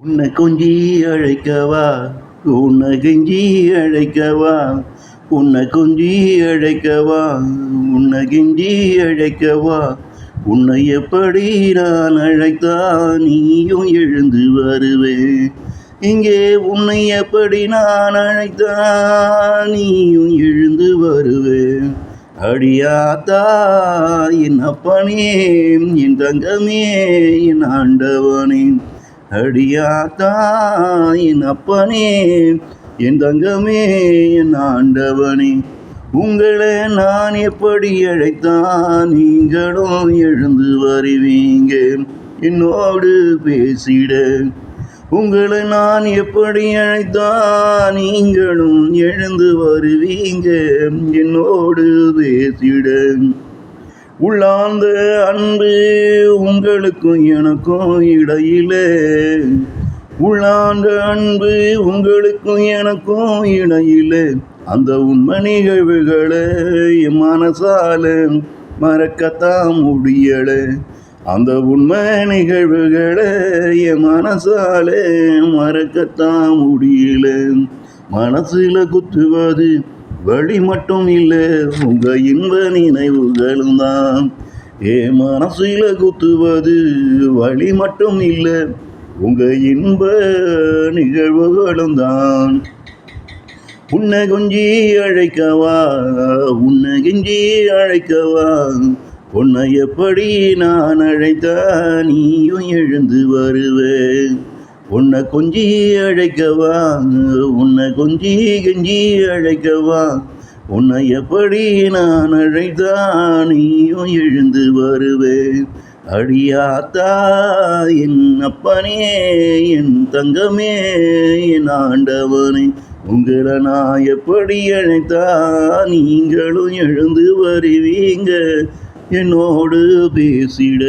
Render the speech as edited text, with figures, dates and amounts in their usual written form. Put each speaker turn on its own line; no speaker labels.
உன்னை கொஞ்சி அழைக்கவா, உன்னை கெஞ்சி அழைக்கவா, உன்னை கொஞ்சி அழைக்கவா, உன்னை கெஞ்சி அழைக்கவா, உன்னை எப்படி நான் அழைத்தா நீயும் எழுந்து வருவே. இங்கே உன்னை எப்படி நான் அழைத்தா நீயும் எழுந்து வருவே. அடியாத்தா என் அப்பனே, என் தங்கமே, என் ஆண்டவனே. அடியாத்தா என் அப்பனே, என் தங்கமே, என் ஆண்டவனே. உங்களை நான் எப்படி அழைத்தான் நீங்களும் எழுந்து வருவீங்க என்னோடு பேசிட. உங்களை நான் எப்படி அழைத்தான் நீங்களும் எழுந்து வருவீங்க என்னோடு பேசிட. உள்ளார்ந்த அன்பு உங்களுக்கும் எனக்கும் இடையிலே, உள்ளார்ந்த அன்பு உங்களுக்கும் எனக்கும் இடையிலே. அந்த உண்மை நிகழ்வுகளை என் மனசால மறக்கத்தான் முடியல. அந்த உண்மை நிகழ்வுகளை என் மனசால மறக்கத்தான் முடியல. மனசுல குத்துவது வழி மட்டும் இல்லை, உங்க இன்ப நினைவுகளும் தான். என் மனசுல குத்துவது வழி மட்டும் இல்லை, உங்க இன்ப நிகழ்வுகளும் தான். உன்னை கொஞ்சி அழைக்கவா, உன்னை கெஞ்சி அழைக்கவா, உன்னை எப்படி நான் அழைத்தா நீயும் எழுந்து வருவே. உன்னை கொஞ்சி அழைக்கவா, உன்னை கொஞ்சி கெஞ்சி அழைக்கவா, உன்னை எப்படி நான் அழைத்தா நீயும் எழுந்து வருவே. அடியாத்தா என் அப்பனே, என் தங்கமே, என் ஆண்டவனே. உங்களை நான் எப்படி அழைத்தா நீங்களும் எழுந்து வருவீங்க என்னோடு பேசிட.